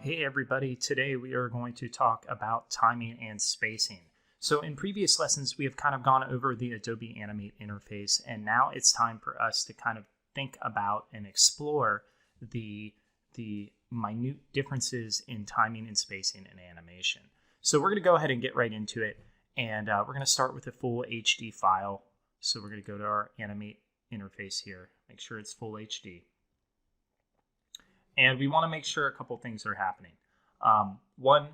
Hey everybody, today we are going to talk about timing and spacing. So in previous lessons, we have kind of gone over the Adobe Animate interface, and now it's time for us to kind of think about and explore the minute differences in timing and spacing in animation. So we're going to go ahead and get right into it, and we're going to start with a full HD file. So we're going to go to our Animate interface here, make sure it's full HD. And we want to make sure a couple things are happening. One,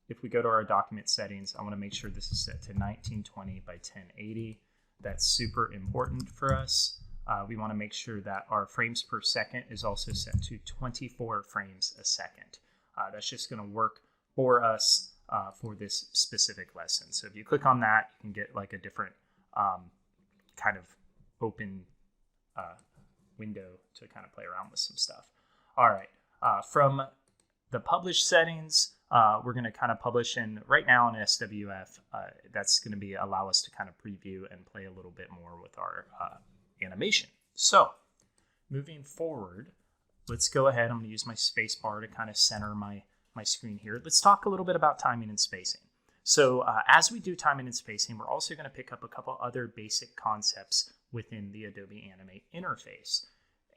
if we go to our document settings, I want to make sure this is set to 1920 by 1080. That's super important for us. We want to make sure that our frames per second is also set to 24 frames a second. That's just going to work for us for this specific lesson. So if you click on that, you can get like a different kind of open window to kind of play around with some stuff. All right, from the publish settings, we're going to kind of publish in right now in SWF. That's going to allow us to kind of preview and play a little bit more with our animation. So moving forward, let's go ahead. I'm going to use my space bar to kind of center my screen here. Let's talk a little bit about timing and spacing. So as we do timing and spacing, we're also going to pick up a couple other basic concepts within the Adobe Animate interface.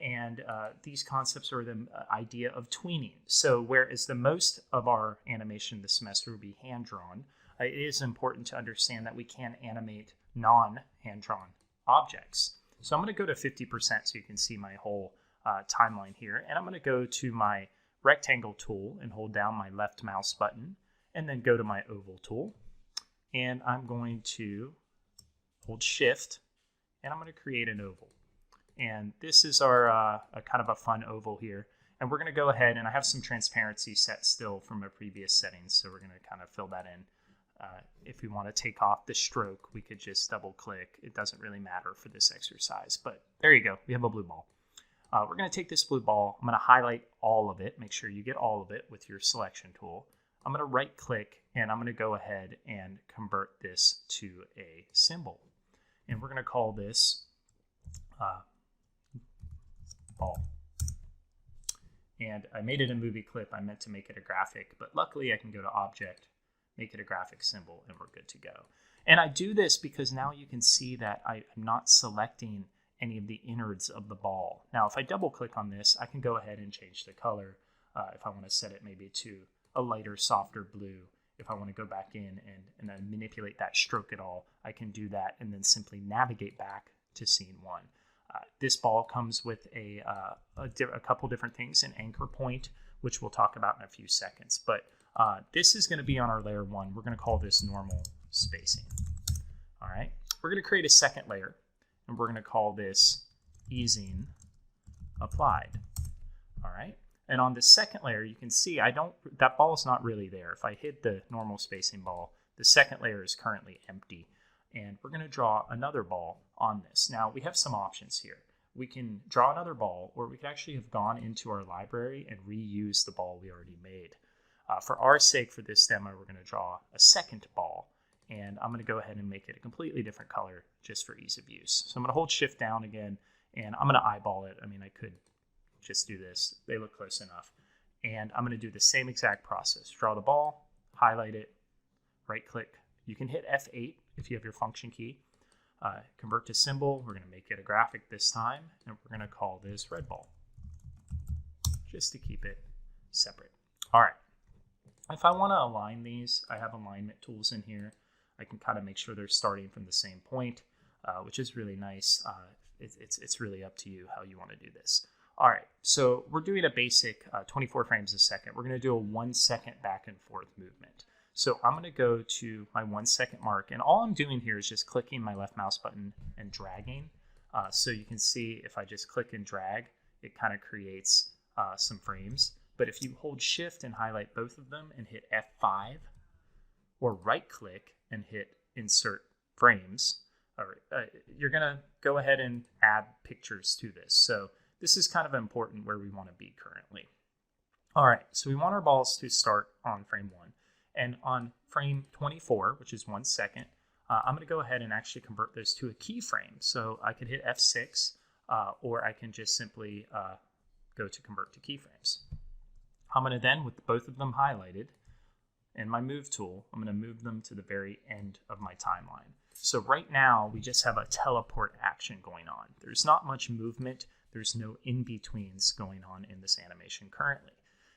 And these concepts are the idea of tweening. So whereas the most of our animation this semester will be hand-drawn, it is important to understand that we can animate non-hand-drawn objects. So I'm going to go to 50% so you can see my whole timeline here. And I'm going to go to my rectangle tool and hold down my left mouse button and then go to my oval tool. And I'm going to hold shift and I'm going to create an oval. And this is our kind of a fun oval here. And we're going to go ahead, and I have some transparency set still from a previous settings, so we're going to kind of fill that in. If we want to take off the stroke, we could just double click. It doesn't really matter for this exercise, but there you go. We have a blue ball. We're going to take this blue ball. I'm going to highlight all of it. Make sure you get all of it with your selection tool. I'm going to right click, and I'm going to go ahead and convert this to a symbol. And we're going to call this ball. And I made it a movie clip. I meant to make it a graphic, but luckily I can go to object, make it a graphic symbol, and we're good to go. And I do this because now you can see that I'm not selecting any of the innards of the ball. Now, if I double click on this, I can go ahead and change the color. If I want to set it maybe to a lighter, softer blue, if I want to go back in and then manipulate that stroke at all, I can do that and then simply navigate back to scene one. This ball comes with a couple different things, an anchor point, which we'll talk about in a few seconds. But this is going to be on our layer one. We're going to call this normal spacing. All right. We're going to create a second layer, and we're going to call this easing applied. All right. And on the second layer, you can see that ball is not really there. If I hit the normal spacing ball, the second layer is currently empty. And we're going to draw another ball on this. Now, we have some options here. We can draw another ball, or we could actually have gone into our library and reuse the ball we already made. For our sake, for this demo, we're going to draw a second ball. And I'm going to go ahead and make it a completely different color just for ease of use. So I'm going to hold shift down again, and I'm going to eyeball it. I mean, I could just do this. They look close enough. And I'm going to do the same exact process. Draw the ball, highlight it, right click. You can hit F8 if you have your function key. Convert to symbol. We're going to make it a graphic this time, and we're going to call this red ball, just to keep it separate. All right. If I want to align these, I have alignment tools in here. I can kind of make sure they're starting from the same point, which is really nice. It's really up to you how you want to do this. All right, so we're doing a basic 24 frames a second. We're going to do a 1 second back and forth movement. So I'm going to go to my 1 second mark, and all I'm doing here is just clicking my left mouse button and dragging. So you can see if I just click and drag, it kind of creates some frames. But if you hold shift and highlight both of them and hit F5, or right click and hit insert frames, you're going to go ahead and add pictures to this. So this is kind of important where we want to be currently. All right, so we want our balls to start on frame 1. And on frame 24, which is 1 second, I'm going to go ahead and actually convert those to a keyframe. So I could hit F6, or I can just simply go to convert to keyframes. I'm going to then, with both of them highlighted, and my move tool, I'm going to move them to the very end of my timeline. So right now, we just have a teleport action going on. There's not much movement. There's no in-betweens going on in this animation currently.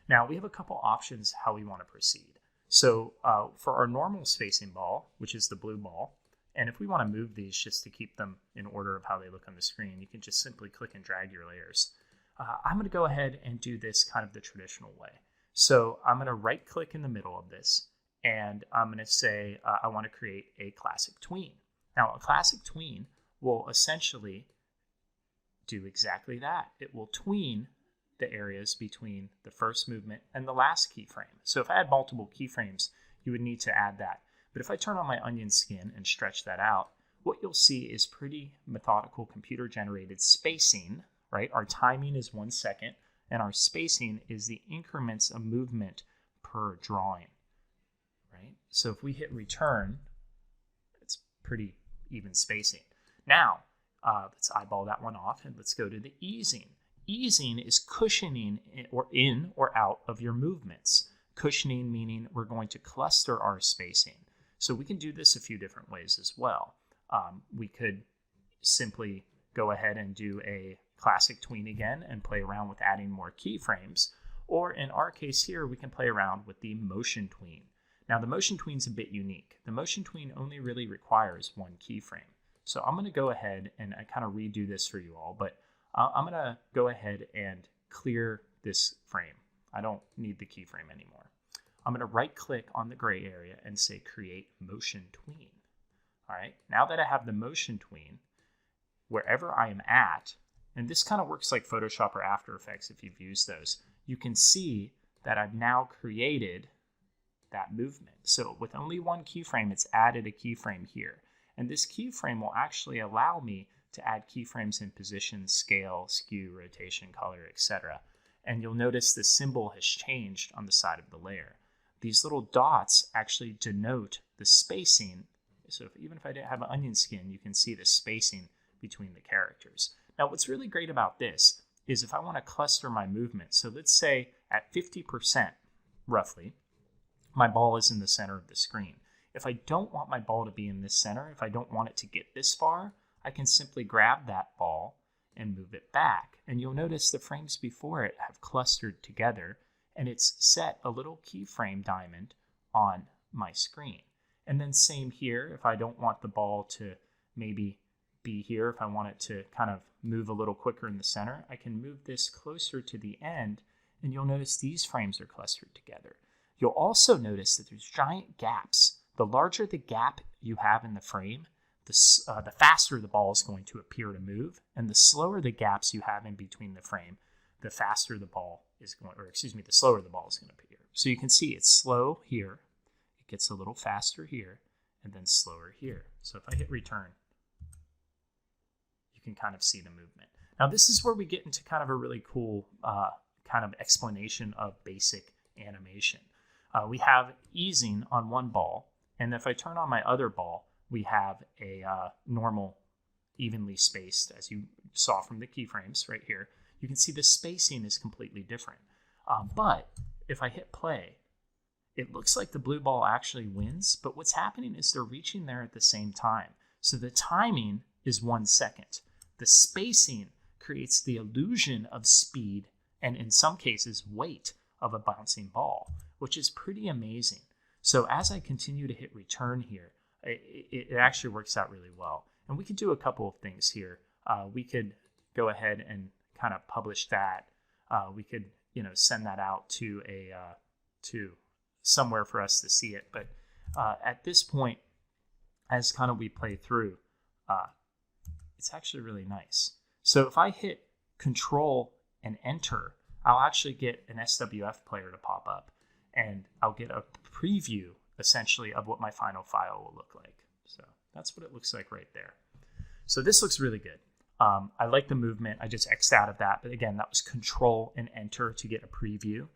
Now, we have a couple options how we want to proceed. So for our normal spacing ball, which is the blue ball, and if we want to move these just to keep them in order of how they look on the screen, you can just simply click and drag your layers. I'm going to go ahead and do this kind of the traditional way. So I'm going to right click in the middle of this, and I'm going to say I want to create a classic tween. Now, a classic tween will essentially do exactly that. It will tween the areas between the first movement and the last keyframe. So if I had multiple keyframes, you would need to add that. But if I turn on my onion skin and stretch that out, what you'll see is pretty methodical computer-generated spacing, right? Our timing is 1 second, and our spacing is the increments of movement per drawing, right? So if we hit return, it's pretty even spacing. Now, let's eyeball that one off, and let's go to the easing. Easing is cushioning in or out of your movements. Cushioning meaning we're going to cluster our spacing. So we can do this a few different ways as well. We could simply go ahead and do a classic tween again and play around with adding more keyframes. Or in our case here, we can play around with the motion tween. Now the motion tween is a bit unique. The motion tween only really requires 1 keyframe. So I'm going to go ahead and I kind of redo this for you all, but I'm going to go ahead and clear this frame. I don't need the keyframe anymore. I'm going to right click on the gray area and say create motion tween. All right, now that I have the motion tween, wherever I am at, and this kind of works like Photoshop or After Effects if you've used those, you can see that I've now created that movement. So with only 1 keyframe, it's added a keyframe here. And this keyframe will actually allow me to add keyframes in position, scale, skew, rotation, color, etc. And you'll notice the symbol has changed on the side of the layer. These little dots actually denote the spacing. So even if I didn't have an onion skin, you can see the spacing between the characters. Now, what's really great about this is if I want to cluster my movement, so let's say at 50% roughly, my ball is in the center of the screen. If I don't want my ball to be in this center, if I don't want it to get this far, I can simply grab that ball and move it back. And you'll notice the frames before it have clustered together, and it's set a little keyframe diamond on my screen. And then same here, if I don't want the ball to maybe be here, if I want it to kind of move a little quicker in the center, I can move this closer to the end, and you'll notice these frames are clustered together. You'll also notice that there's giant gaps. The larger the gap you have in the frame, the faster the ball is going to appear to move, and the slower the gaps you have in between the frame, the faster the ball is going, or excuse me, the slower the ball is going to appear. So you can see it's slow here, it gets a little faster here, and then slower here. So if I hit return, you can kind of see the movement. Now this is where we get into kind of a really cool kind of explanation of basic animation. We have easing on one ball, and if I turn on my other ball, we have a normal, evenly spaced, as you saw from the keyframes right here. You can see the spacing is completely different. But if I hit play, it looks like the blue ball actually wins, but what's happening is they're reaching there at the same time. So the timing is 1 second. The spacing creates the illusion of speed and in some cases weight of a bouncing ball, which is pretty amazing. So as I continue to hit return here, it actually works out really well. And we could do a couple of things here. We could go ahead and kind of publish that. We could, send that out to to somewhere for us to see it. But at this point, as kind of we play through, it's actually really nice. So if I hit Control and Enter, I'll actually get an SWF player to pop up, and I'll get a preview essentially of what my final file will look like. So that's what it looks like right there. So this looks really good. I like the movement. I just X'd out of that. But again, that was Control and Enter to get a preview.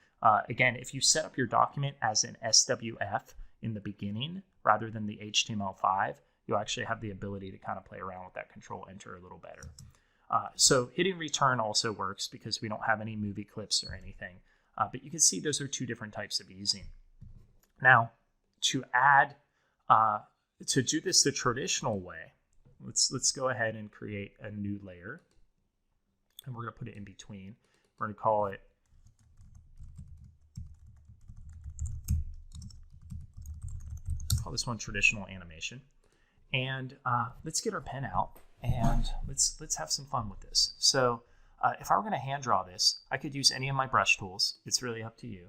Again, if you set up your document as an SWF in the beginning rather than the HTML5, you'll actually have the ability to kind of play around with that Control Enter a little better. So hitting return also works because we don't have any movie clips or anything. But you can see those are two different types of easing. Now, to do this the traditional way, let's go ahead and create a new layer. And we're going to put it in between. We're going to call this one traditional animation. And let's get our pen out and let's have some fun with this. So if I were going to hand draw this, I could use any of my brush tools. It's really up to you,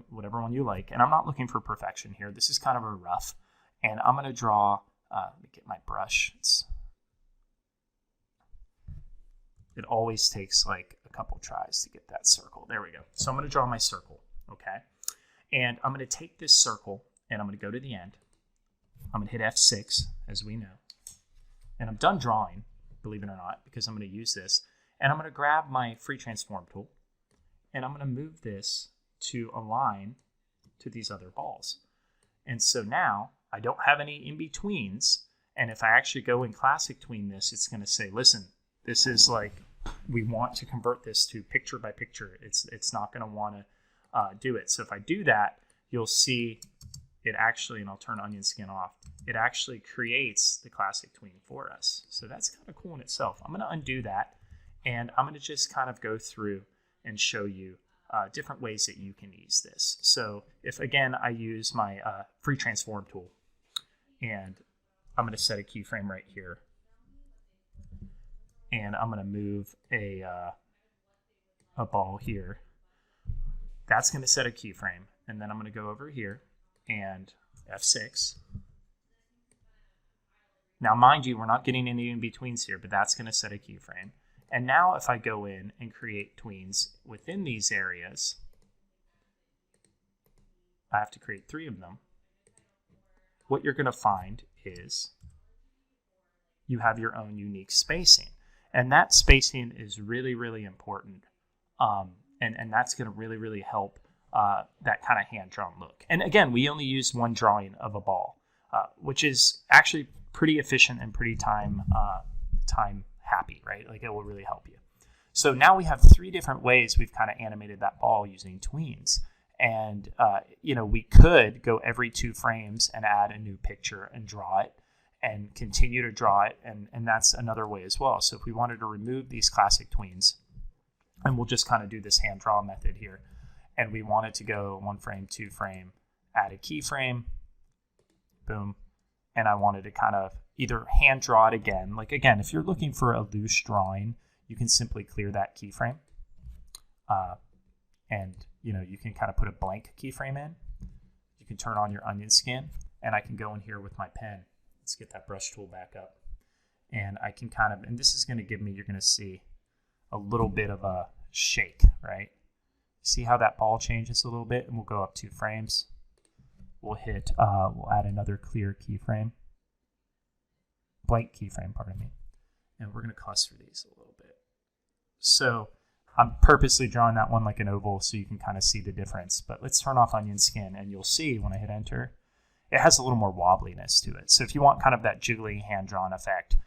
whatever one you like. And I'm not looking for perfection here. This is kind of a rough. And I'm going to draw, let me get my brush. It always takes like a couple tries to get that circle. There we go. So I'm going to draw my circle, okay? And I'm going to take this circle and I'm going to go to the end. I'm going to hit F6, as we know. And I'm done drawing, believe it or not, because I'm going to use this. And I'm going to grab my free transform tool and I'm going to move this to align to these other balls. And so now I don't have any in-betweens. And if I actually go in classic tween this, it's going to say, listen, this is like, we want to convert this to picture by picture. It's not going to want to do it. So if I do that, you'll see it actually, and I'll turn onion skin off, it actually creates the classic tween for us. So that's kind of cool in itself. I'm going to undo that, and I'm going to just kind of go through and show you different ways that you can ease this. So if, again, I use my free transform tool, and I'm going to set a keyframe right here, and I'm going to move a ball here. That's going to set a keyframe, and then I'm going to go over here and F6. Now, mind you, we're not getting any in-betweens here, but that's going to set a keyframe. And now if I go in and create tweens within these areas, I have to create 3 of them. What you're going to find is you have your own unique spacing. And that spacing is really, really important. And that's going to really, really help that kind of hand-drawn look. And again, we only use one drawing of a ball, which is actually pretty efficient and pretty time happy, right? Like, it will really help you. So now we have 3 different ways we've kind of animated that ball using tweens. And, we could go every 2 frames and add a new picture and draw it and continue to draw it. And that's another way as well. So if we wanted to remove these classic tweens, and we'll just kind of do this hand draw method here, and we wanted to go 1 frame, 2 frame, add a keyframe, boom, and I wanted to kind of either hand draw it again. Like, again, if you're looking for a loose drawing, you can simply clear that keyframe. And, you can kind of put a blank keyframe in. You can turn on your onion skin, and I can go in here with my pen. Let's get that brush tool back up. And I can kind of, and this is going to give me, you're going to see a little bit of a shake, right? See how that ball changes a little bit? And we'll go up 2 frames. We'll add another clear keyframe. Blank keyframe, pardon me. And we're going to cluster these a little bit. So I'm purposely drawing that one like an oval so you can kind of see the difference. But let's turn off onion skin, and you'll see when I hit enter, it has a little more wobbliness to it. So if you want kind of that jiggly hand-drawn effect,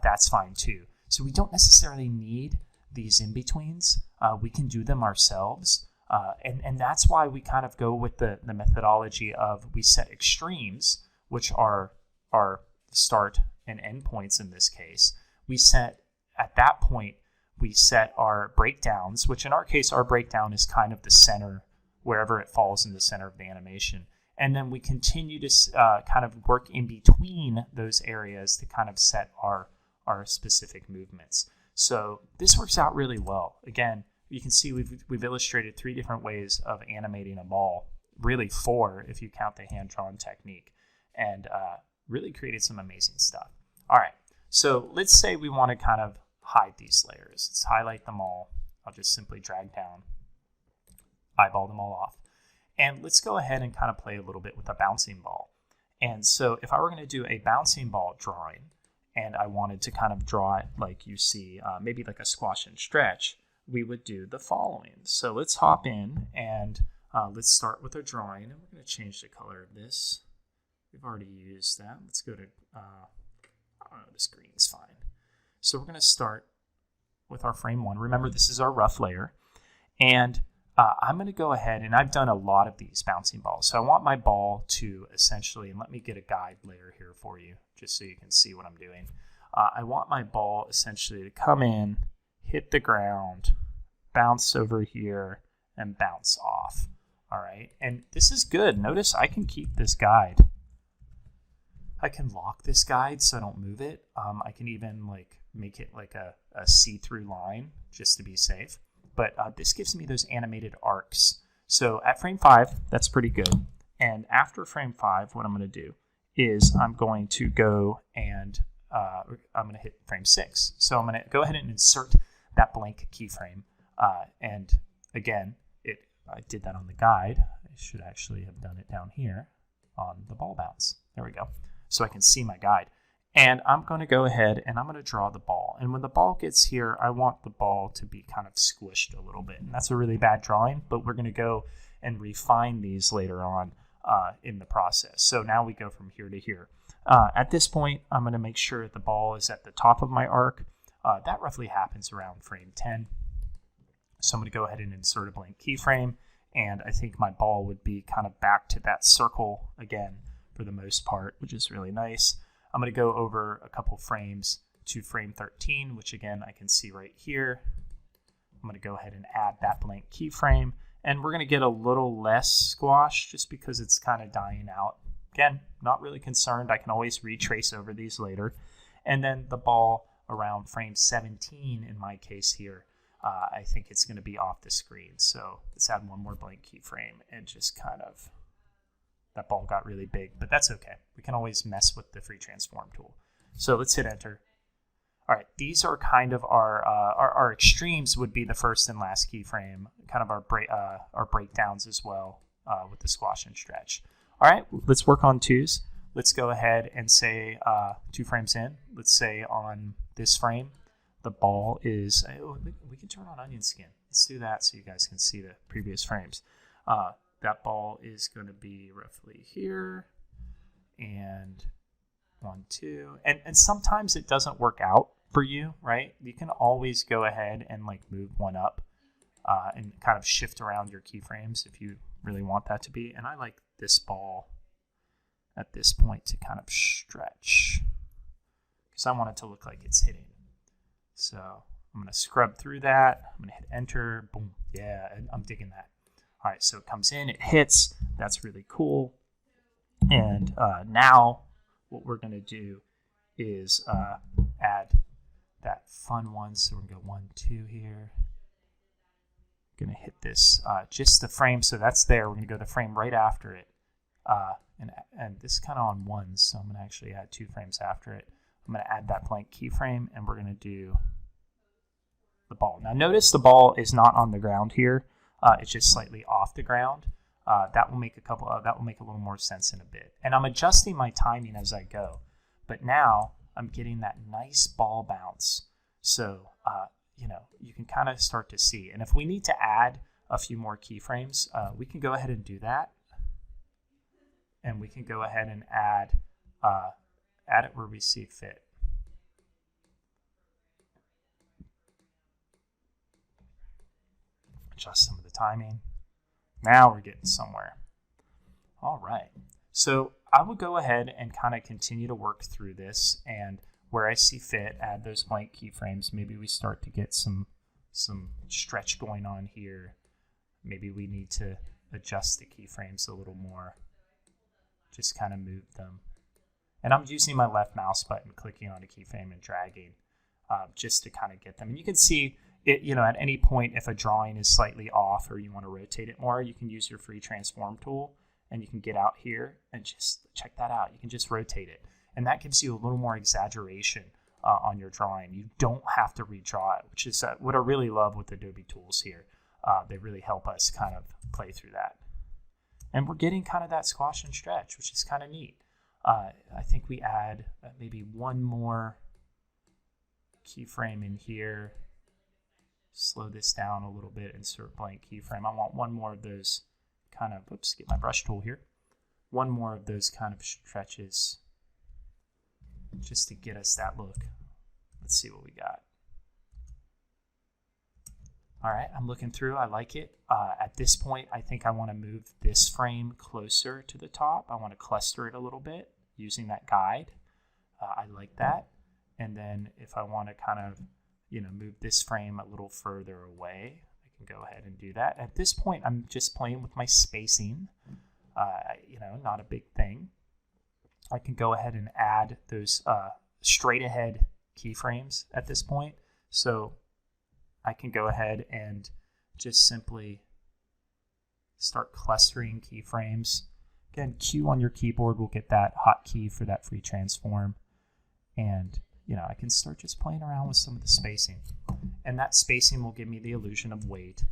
that's fine too. So we don't necessarily need these in-betweens. We can do them ourselves. And that's why we kind of go with the methodology of we set extremes, which are our start and end points in this case. We set, at that point, we set our breakdowns, which in our case, our breakdown is kind of the center, wherever it falls in the center of the animation. And then we continue to kind of work in between those areas to kind of set our specific movements. So this works out really well. Again, you can see we've illustrated 3 different ways of animating a ball, really 4 if you count the hand-drawn technique, and really created some amazing stuff. All right, so let's say we want to kind of hide these layers. Let's highlight them all. I'll just simply drag down, eyeball them all off. And let's go ahead and kind of play a little bit with a bouncing ball. And so if I were going to do a bouncing ball drawing, and I wanted to kind of draw it like you see, maybe like a squash and stretch, we would do the following. So let's hop in and let's start with a drawing, and we're going to change the color of this. We've already used that. Let's go to, I don't know, this green's fine. So we're going to start with our frame 1. Remember, this is our rough layer. And I'm going to go ahead, and I've done a lot of these bouncing balls. So I want my ball to essentially, and let me get a guide layer here for you, just so you can see what I'm doing. I want my ball essentially to come in, hit the ground, bounce over here, and bounce off. All right, and this is good. Notice I can keep this guide. I can lock this guide so I don't move it. I can even like make it like a see-through line just to be safe. But this gives me those animated arcs. So at frame 5, that's pretty good. And after frame 5, what I'm going to do is I'm going to go and I'm going to hit frame 6. So I'm going to go ahead and insert that blank keyframe. And again, I did that on the guide. I should actually have done it down here on the ball bounce. There we go. So I can see my guide. And I'm going to go ahead and I'm going to draw the ball. And when the ball gets here, I want the ball to be kind of squished a little bit. And that's a really bad drawing, but we're going to go and refine these later on in the process. So now we go from here to here. At this point, I'm going to make sure the ball is at the top of my arc. That roughly happens around frame 10. So I'm going to go ahead and insert a blank keyframe. And I think my ball would be kind of back to that circle again for the most part, which is really nice. I'm going to go over a couple frames to frame 13, which again, I can see right here. I'm going to go ahead and add that blank keyframe. And we're going to get a little less squash just because it's kind of dying out. Again, not really concerned. I can always retrace over these later. And then the ball around frame 17 in my case here, I think it's going to be off the screen. So let's add one more blank keyframe and just kind of, that ball got really big, but that's okay. We can always mess with the free transform tool. So let's hit enter. All right, these are kind of our extremes would be the first and last keyframe, kind of our breakdowns as well with the squash and stretch. All right, let's work on twos. Let's go ahead and say 2 frames in. Let's say on this frame, the ball is, we can turn on onion skin. Let's do that so you guys can see the previous frames. That ball is going to be roughly here, and 1, 2. And sometimes it doesn't work out for you, right? You can always go ahead and like move one up and kind of shift around your keyframes if you really want that to be. And I like this ball at this point to kind of stretch because I want it to look like it's hitting. So I'm going to scrub through that. I'm going to hit enter. Boom. Yeah, I'm digging that. All right, so it comes in, it hits. That's really cool. And now what we're going to do is add that fun one. So we're going to go 1, 2 here. Going to hit this, just the frame. So that's there. We're going to go the frame right after it. And this is kind of on 1, so I'm going to actually add 2 frames after it. I'm going to add that blank keyframe, and we're going to do the ball. Now notice the ball is not on the ground here. It's just slightly off the ground. That will make a little more sense in a bit. And I'm adjusting my timing as I go. But now I'm getting that nice ball bounce. So you can kind of start to see. And if we need to add a few more keyframes, we can go ahead and do that. And we can go ahead and add it where we see fit. Adjust some of the timing. Now we're getting somewhere. All right. So I will go ahead and kind of continue to work through this, and where I see fit, add those blank keyframes. Maybe we start to get some stretch going on here. Maybe we need to adjust the keyframes a little more. Just kind of move them. And I'm using my left mouse button, clicking on a keyframe and dragging just to kind of get them. And you can see it, at any point, if a drawing is slightly off or you want to rotate it more, you can use your free transform tool and you can get out here and just check that out. You can just rotate it. And that gives you a little more exaggeration on your drawing. You don't have to redraw it, which is what I really love with Adobe tools here. They really help us kind of play through that. And we're getting kind of that squash and stretch, which is kind of neat. I think we add maybe one more keyframe in here. Slow this down a little bit, insert blank keyframe. I want one more of those kind of, oops, get my brush tool here. One more of those kind of stretches just to get us that look. Let's see what we got. All right, I'm looking through. I like it. At this point, I think I want to move this frame closer to the top. I want to cluster it a little bit using that guide. I like that. And then if I want to kind of, move this frame a little further away, I can go ahead and do that. At this point, I'm just playing with my spacing. Not a big thing. I can go ahead and add those straight ahead keyframes at this point. So I can go ahead and just simply start clustering keyframes. Again, Q on your keyboard will get that hotkey for that free transform. And, I can start just playing around with some of the spacing. And that spacing will give me the illusion of weight,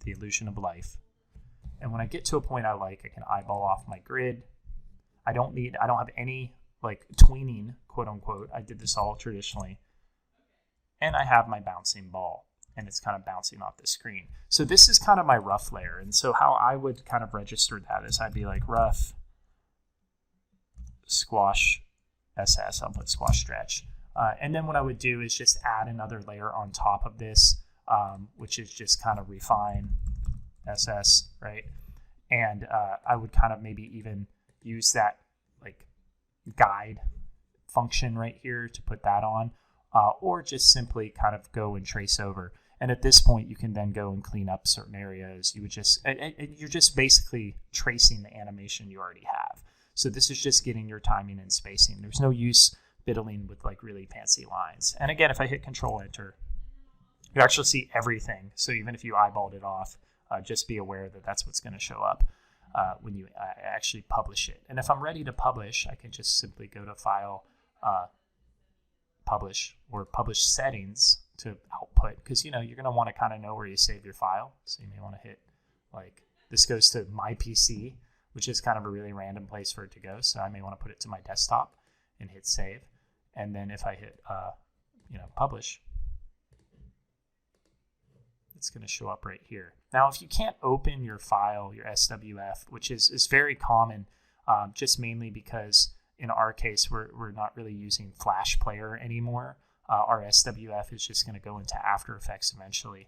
the illusion of life. And when I get to a point I like, I can eyeball off my grid. I don't have any tweening, quote unquote. I did this all traditionally. And I have my bouncing ball, and it's kind of bouncing off the screen. So this is kind of my rough layer. And so how I would kind of register that is I'd be like rough, squash, SS, I'll put squash stretch. And then what I would do is just add another layer on top of this, which is just kind of refine SS, right? And I would kind of maybe even use that guide function right here to put that on, or just simply kind of go and trace over. And at this point, you can then go and clean up certain areas. You're just basically tracing the animation you already have. So this is just getting your timing and spacing. There's no use fiddling with really fancy lines. And again, if I hit Control Enter, you actually see everything. So even if you eyeballed it off, just be aware that that's what's going to show up when you actually publish it. And if I'm ready to publish, I can just simply go to File, Publish, or Publish Settings to output, because you're going to want to kind of know where you save your file. So you may want to hit this goes to my PC, which is kind of a really random place for it to go. So I may want to put it to my desktop and hit save. And then if I hit publish, it's going to show up right here. Now, if you can't open your file, your SWF, which is very common, just mainly because in our case, we're not really using Flash Player anymore. Our SWF is just going to go into After Effects eventually.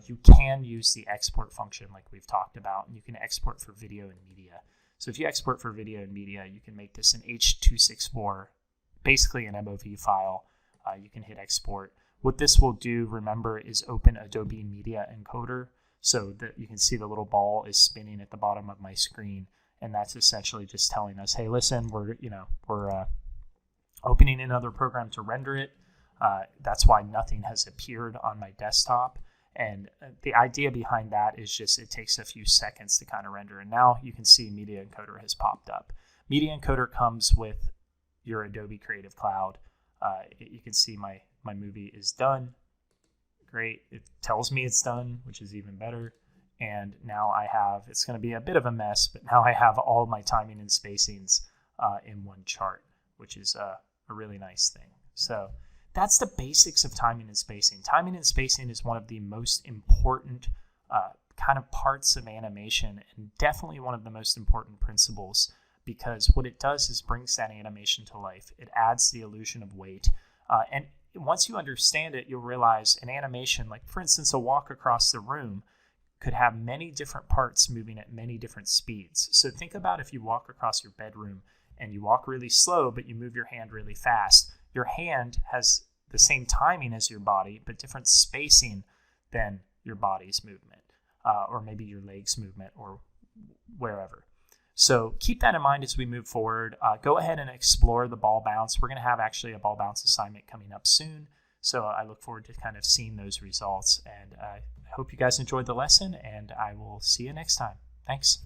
You can use the export function like we've talked about, and you can export for video and media. So if you export for video and media, you can make this an H.264, basically an MOV file. You can hit export. What this will do, remember, is open Adobe Media Encoder, so that you can see the little ball is spinning at the bottom of my screen. And that's essentially just telling us, hey, listen, we're opening another program to render it. That's why nothing has appeared on my desktop. And the idea behind that is just it takes a few seconds to kind of render. And now you can see Media Encoder has popped up. Media Encoder comes with your Adobe Creative Cloud. You can see my movie is done. Great. It tells me it's done, which is even better. And now it's going to be a bit of a mess, but now I have all my timing and spacings in one chart, which is a really nice thing. So that's the basics of timing and spacing. Timing and spacing is one of the most important kind of parts of animation, and definitely one of the most important principles, because what it does is brings that animation to life. It adds the illusion of weight. And once you understand it, you'll realize an animation, like for instance, a walk across the room, could have many different parts moving at many different speeds. So think about if you walk across your bedroom and you walk really slow, but you move your hand really fast. Your hand has the same timing as your body, but different spacing than your body's movement, or maybe your legs movement, or wherever. So keep that in mind as we move forward. Go ahead and explore the ball bounce. We're going to have actually a ball bounce assignment coming up soon. So I look forward to kind of seeing those results. And I hope you guys enjoyed the lesson, and I will see you next time. Thanks.